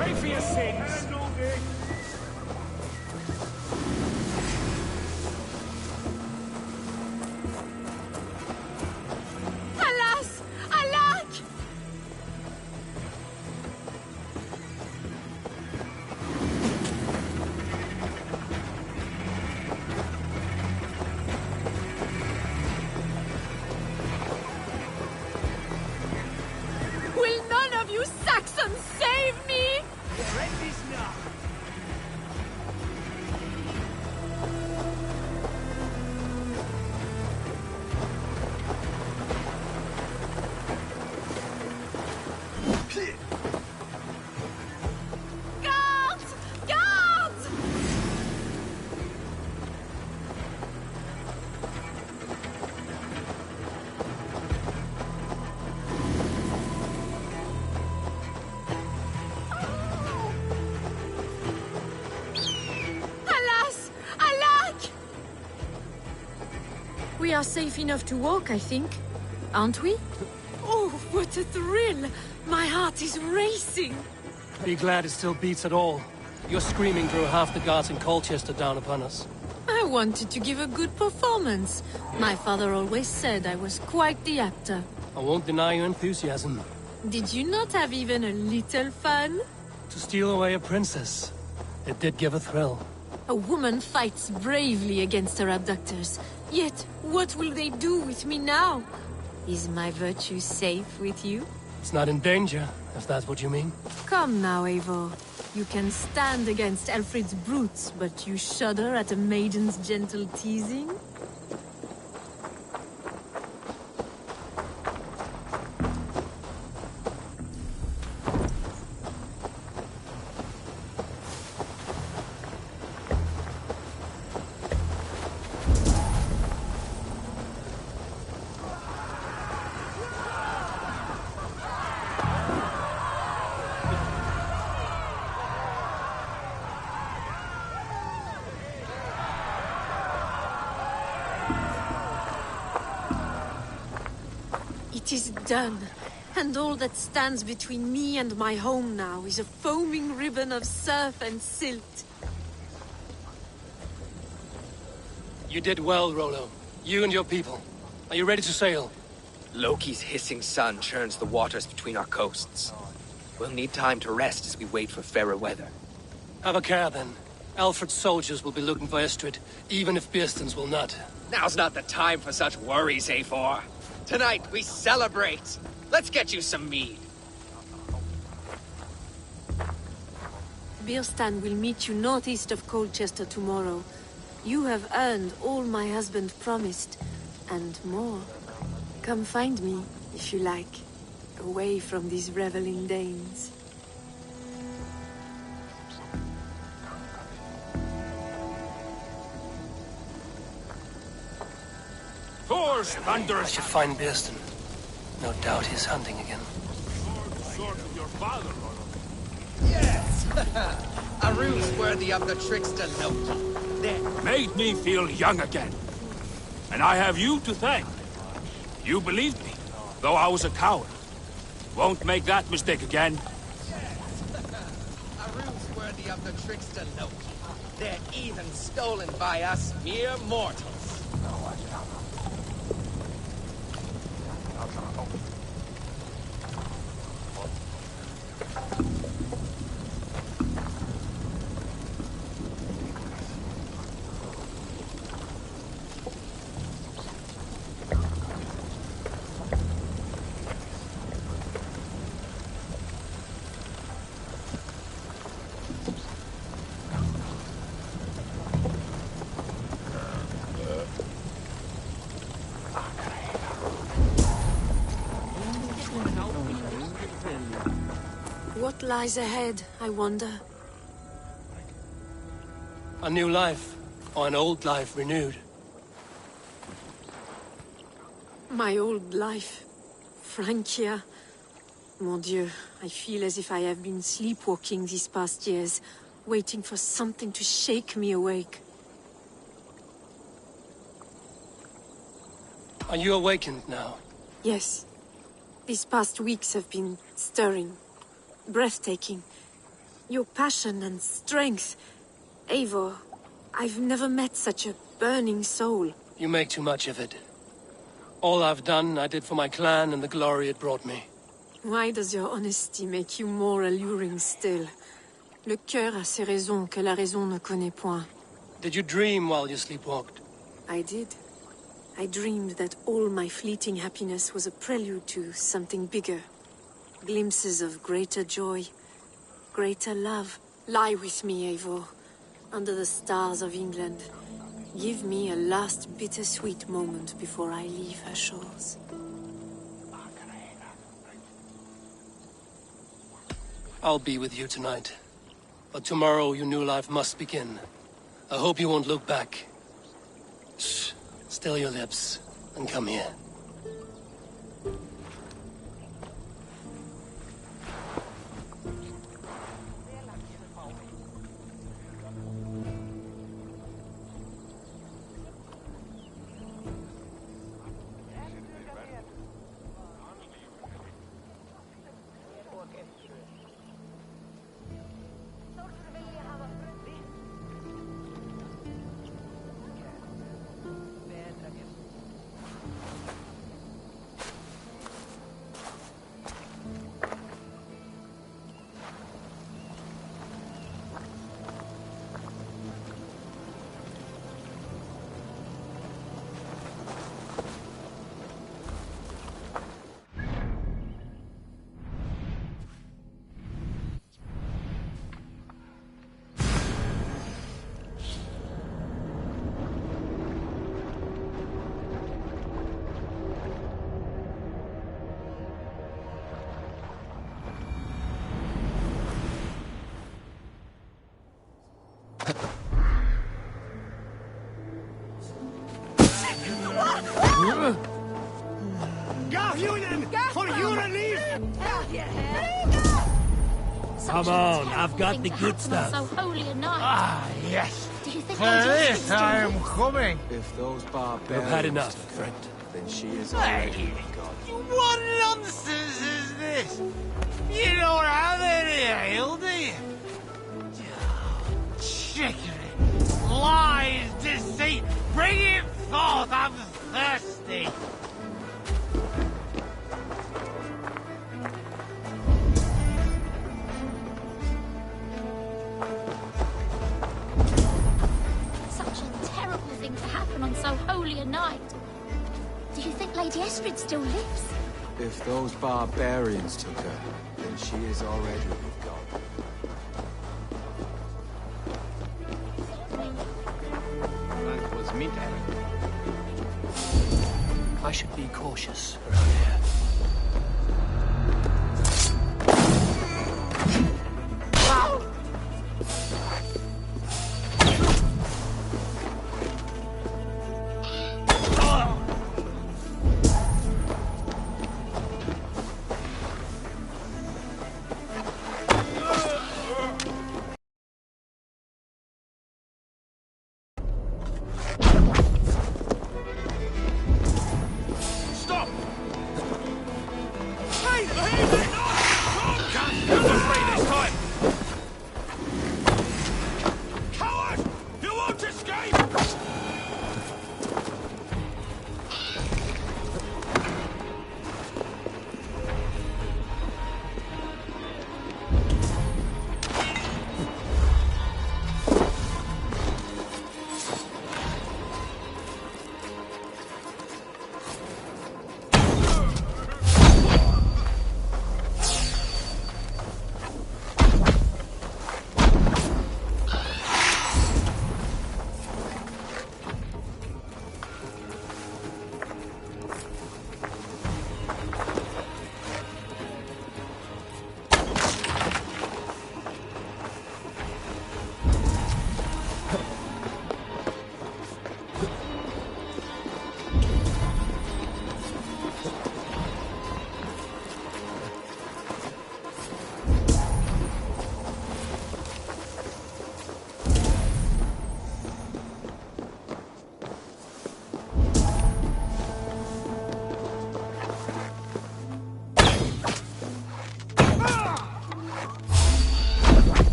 Pay for your sins! Alas! Alack! Will none of you Saxons save me? Guards! Guards! Alas! Alack! We are safe enough to walk, I think. Aren't we? Oh, what a thrill! My heart is racing! Be glad it still beats at all. Your screaming drew half the guards in Colchester down upon us. I wanted to give a good performance. My father always said I was quite the actor. I won't deny your enthusiasm. Did you not have even a little fun? To steal away a princess. It did give a thrill. A woman fights bravely against her abductors. Yet, what will they do with me now? Is my virtue safe with you? It's not in danger, if that's what you mean. Come now, Eivor. You can stand against Alfred's brutes, but you shudder at a maiden's gentle teasing? It is done, and all that stands between me and my home now is a foaming ribbon of surf and silt. You did well, Rollo. You and your people. Are you ready to sail? Loki's hissing sun churns the waters between our coasts. We'll need time to rest as we wait for fairer weather. Have a care, then. Alfred's soldiers will be looking for Estrid, even if Birstan's will not. Now's not the time for such worries, Eivor. Tonight, we celebrate. Let's get you some mead. Birstan will meet you northeast of Colchester tomorrow. You have earned all my husband promised, and more. Come find me, if you like, away from these reveling Danes. first, I should find Birstan. No doubt he's hunting again. Sword of your father, Rollo. Yes! A ruse worthy of the trickster Loki. There. Made me feel young again. And I have you to thank. You believed me, though I was a coward. Won't make that mistake again. Yes! A ruse worthy of the trickster Loki. They're even stolen by us mere mortals. What lies ahead, I wonder? A new life, or an old life renewed. My old life. Francia. Mon Dieu, I feel as if I have been sleepwalking these past years, waiting for something to shake me awake. Are you awakened now? Yes. These past weeks have been stirring. Breathtaking. Your passion and strength. Eivor, I've never met such a burning soul. You make too much of it. All I've done, I did for my clan and the glory it brought me. Why does your honesty make you more alluring still? Le cœur a ses raisons que la raison ne connaît point. Did you dream while you sleepwalked? I did. I dreamed that all my fleeting happiness was a prelude to something bigger. Glimpses of greater joy, greater love. Lie with me, Eivor, under the stars of England. Give me a last bittersweet moment before I leave her shores. I'll be with you tonight. But tomorrow your new life must begin. I hope you won't look back. Shh. Still your lips, and come here. Come on, I've got the good stuff. So holy a night. Ah, yes. Do you think For this I am coming. If those barbarians You've had enough, took her, friend. then she is Hey, already gone. what nonsense is this? You don't have any ale, do you? Trickery, lies, deceit. Bring it forth, I'm thirsty. Such a terrible thing to happen on so holy a night. Do you think Lady Estrid still lives? If those barbarians took her, then she is already gone. That was me, I should be cautious around here.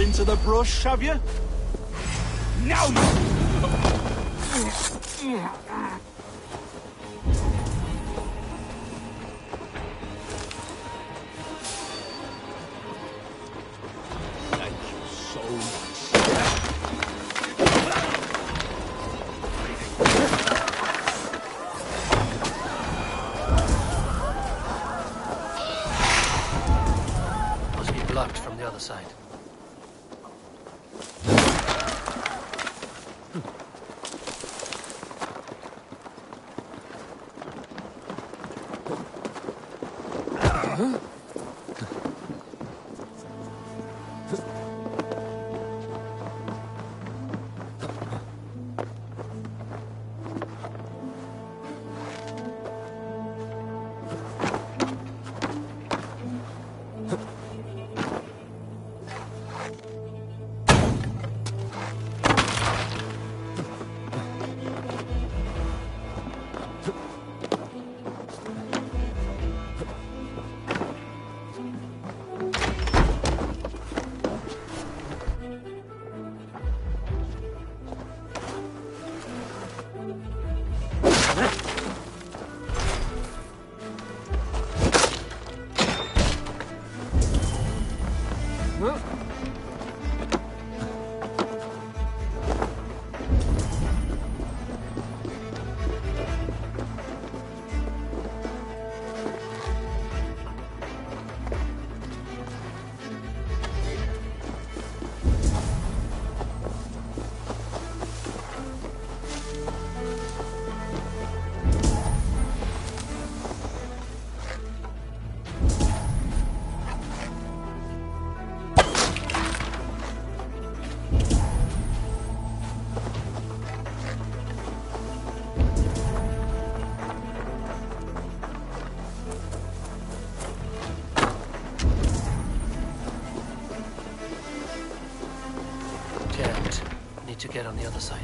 into the brush, have you? Now Thank you so Must be blocked from the other side. To get on the other side.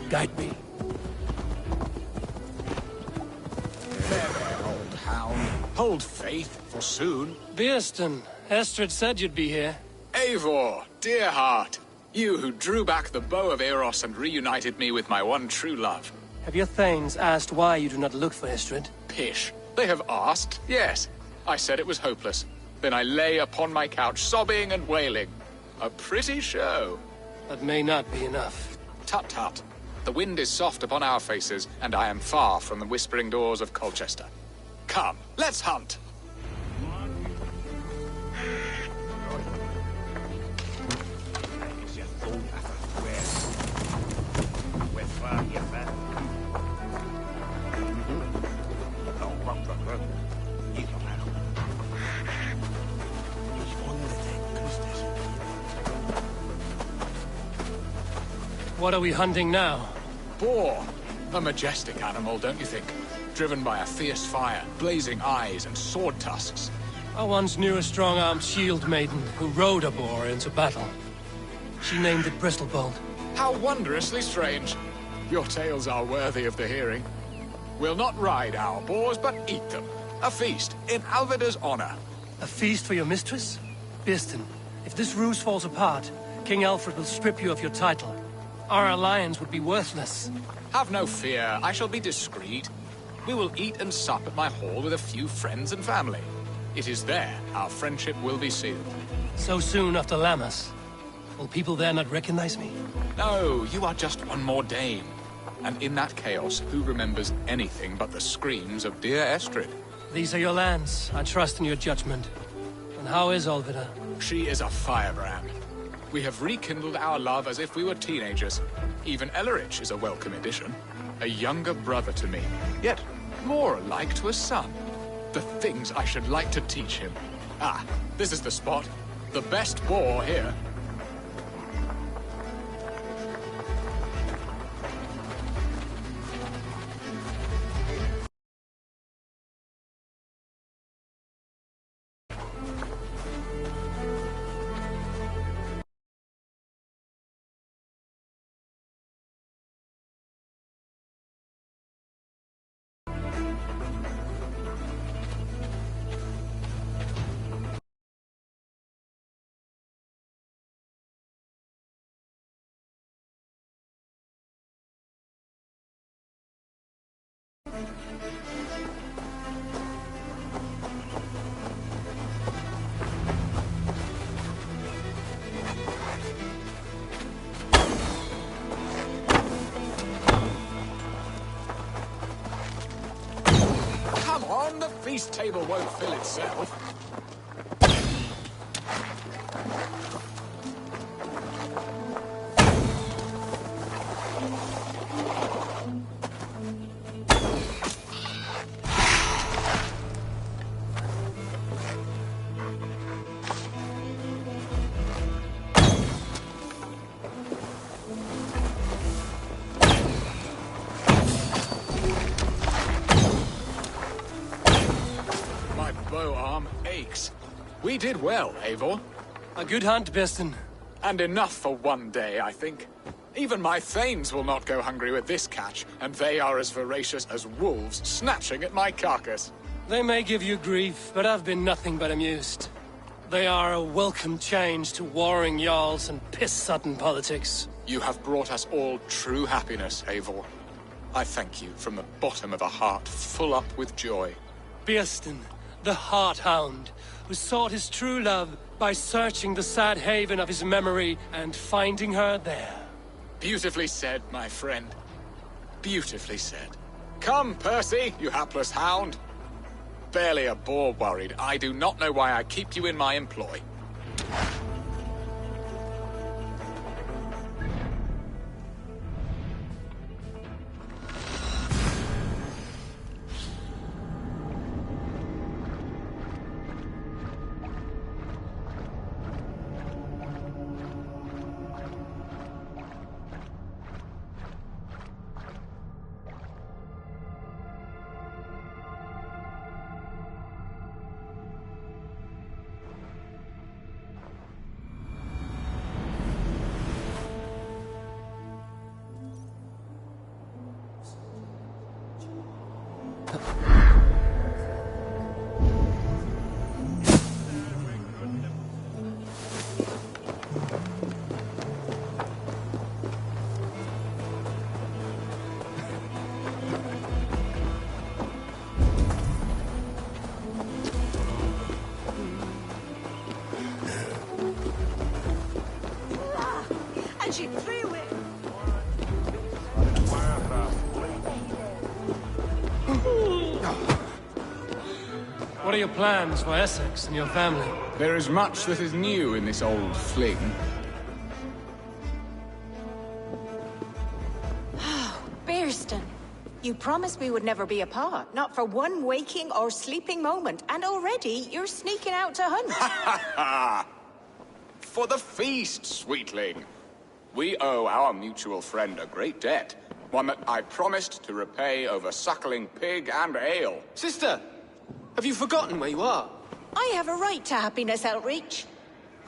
Guide me. There, old hound. Hold faith, for soon. Birstan, Estrid said you'd be here. Eivor, dear heart. You who drew back the bow of Eros and reunited me with my one true love. Have your thanes asked why you do not look for Istrid? Pish. They have asked, yes. I said it was hopeless. Then I lay upon my couch, sobbing and wailing. A pretty show. That may not be enough. Tut tut. The wind is soft upon our faces, and I am far from the whispering doors of Colchester. Come, let's hunt! What are we hunting now? Boar. A majestic animal, don't you think? Driven by a fierce fire, blazing eyes, and sword tusks. I once knew a strong-armed shield maiden who rode a boar into battle. She named it Bristolbolt. How wondrously strange. Your tales are worthy of the hearing. We'll not ride our boars, but eat them. A feast, in Alvida's honor. A feast for your mistress? Birstan, if this ruse falls apart, King Alfred will strip you of your title. Our alliance would be worthless. Have no fear, I shall be discreet. We will eat and sup at my hall with a few friends and family. It is there our friendship will be sealed. So soon after Lammas? Will people there not recognize me? No, you are just one more Dane. And in that chaos, who remembers anything but the screams of dear Estrid? These are your lands. I trust in your judgment. And how is Olvida? She is a firebrand. We have rekindled our love as if we were teenagers. Even Ellerich is a welcome addition. A younger brother to me, yet more alike to a son. The things I should like to teach him. Ah, this is the spot. The best war here. Come on, the feast table won't fill itself. We did well, Eivor. A good hunt, Birstan. And enough for one day, I think. Even my thanes will not go hungry with this catch, and they are as voracious as wolves snatching at my carcass. They may give you grief, but I've been nothing but amused. They are a welcome change to warring jarls and piss-sodden politics. You have brought us all true happiness, Eivor. I thank you from the bottom of a heart full up with joy. Birstan, the Heart-Hound, who sought his true love by searching the sad haven of his memory and finding her there. Beautifully said, my friend. Beautifully said. Come, Percy, you hapless hound. Barely a boar worried. I do not know why I keep you in my employ. What are your plans for Essex and your family? There is much that is new in this old fling. Birstan, you promised we would never be apart, not for one waking or sleeping moment, and already you're sneaking out to hunt. For the feast, sweetling. We owe our mutual friend a great debt. One that I promised to repay over suckling pig and ale. Sister! Have you forgotten where you are? I have a right to happiness, Outreach.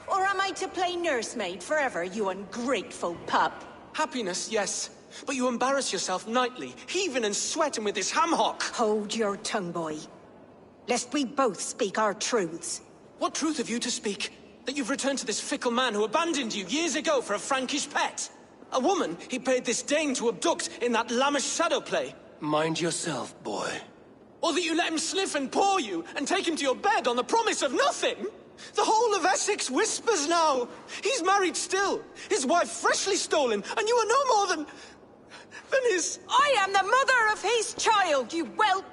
Or am I to play nursemaid forever, you ungrateful pup? Happiness, yes. But you embarrass yourself nightly, heaving and sweating with this ham-hock. Hold your tongue, boy. Lest we both speak our truths. What truth have you to speak? That you've returned to this fickle man who abandoned you years ago for a Frankish pet? A woman he paid this Dane to abduct in that lammish shadow play? Mind yourself, boy. Or that you let him sniff and paw you, and take him to your bed on the promise of nothing? The whole of Essex whispers now. He's married still, his wife freshly stolen, and you are no more than his... I am the mother of his child, you whelp!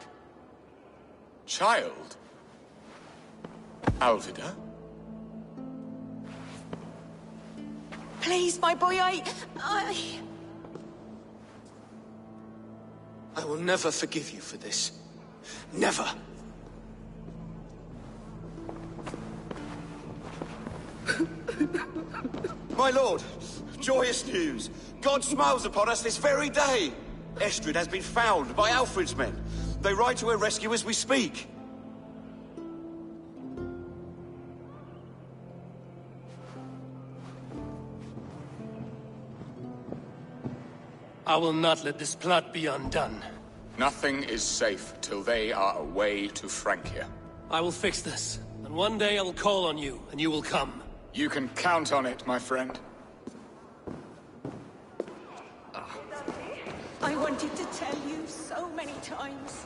Child? Alvida? Please, my boy, I will never forgive you for this. Never. My lord, joyous news. God smiles upon us this very day. Estrid has been found by Alfred's men. They ride to her rescue as we speak. I will not let this plot be undone. Nothing is safe till they are away to Francia. I will fix this, and one day I will call on you, and you will come. You can count on it, my friend. I wanted to tell you so many times.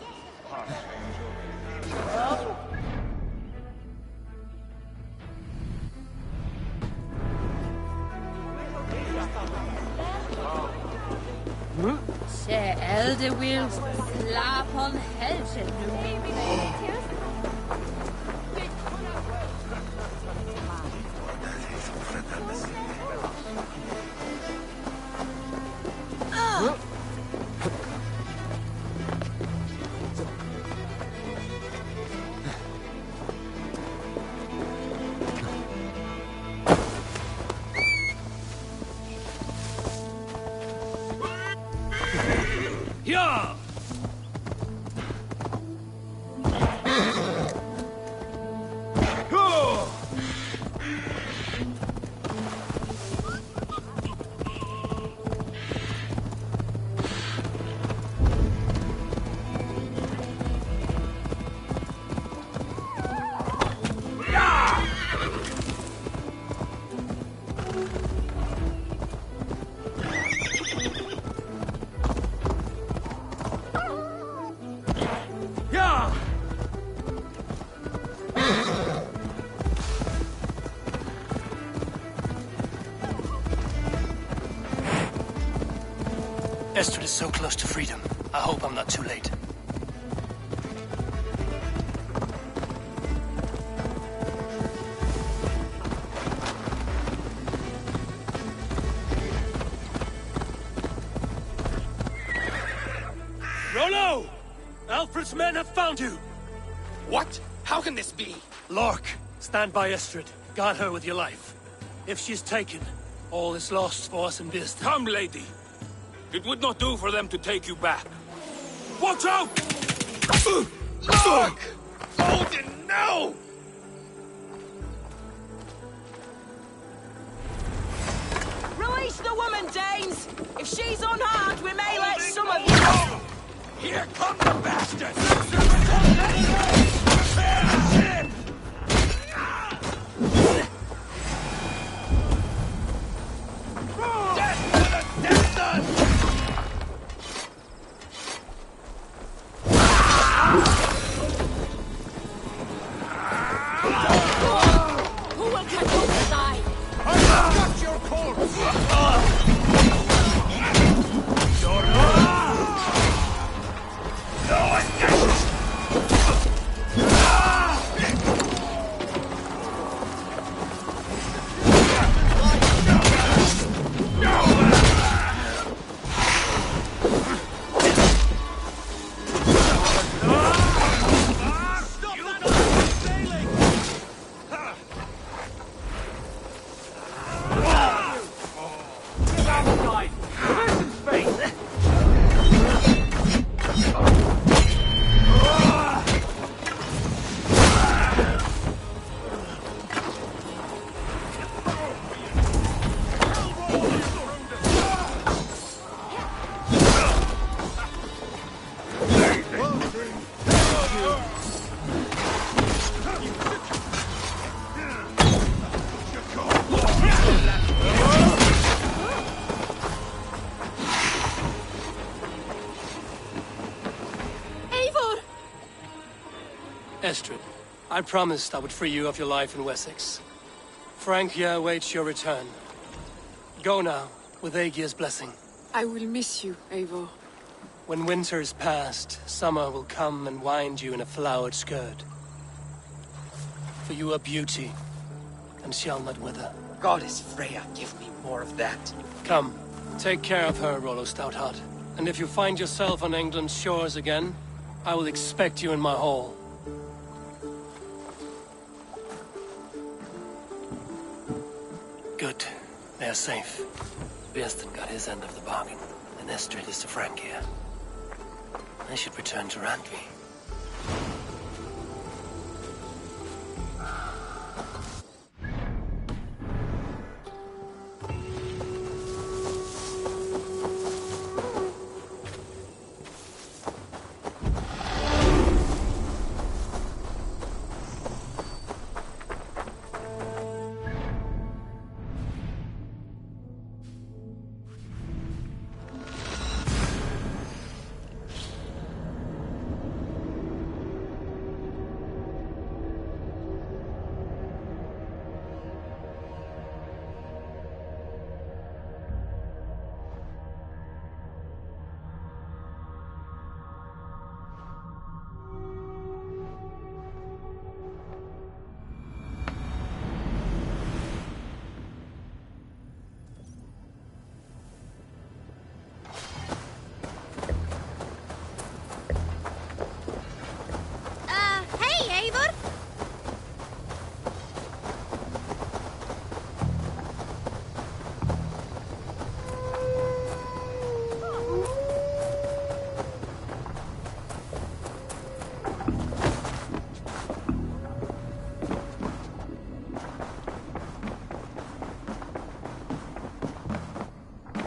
Se elde will slap on helgen nu. Yeah! Estrid is so close to freedom. I hope I'm not too late. Rollo! Alfred's men have found you! What? How can this be? Lork, stand by Estrid. Guard her with your life. If she's taken, all is lost for us in Birstan. Come, lady. It would not do for them to take you back. Watch out! Look! Odin, no! Release the woman, Danes! If she's unharmed, we may let some of you... Here come the bastards! Prepare the ship! Death to the Destons! Who will catch up the side? I've got your Estrid, I promised I would free you of your life in Wessex. Frank here awaits your return. Go now, with Aegir's blessing. I will miss you, Eivor. When winter is past, summer will come and wind you in a flowered skirt. For you are beauty, and shall not wither. Goddess Freya, give me more of that. Come, take care of her, Rollo Stoutheart. And if you find yourself on England's shores again, I will expect you in my hall. Good. They're safe. Birstan got his end of the bargain, and Estrid is to Frank here. I should return to Randvi. Hey, Eivor!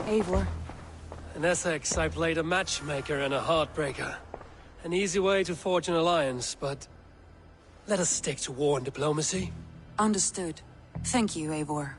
Eivor. In Essex, I played a matchmaker and a heartbreaker. An easy way to forge an alliance, but let us stick to war and diplomacy. Understood. Thank you, Eivor.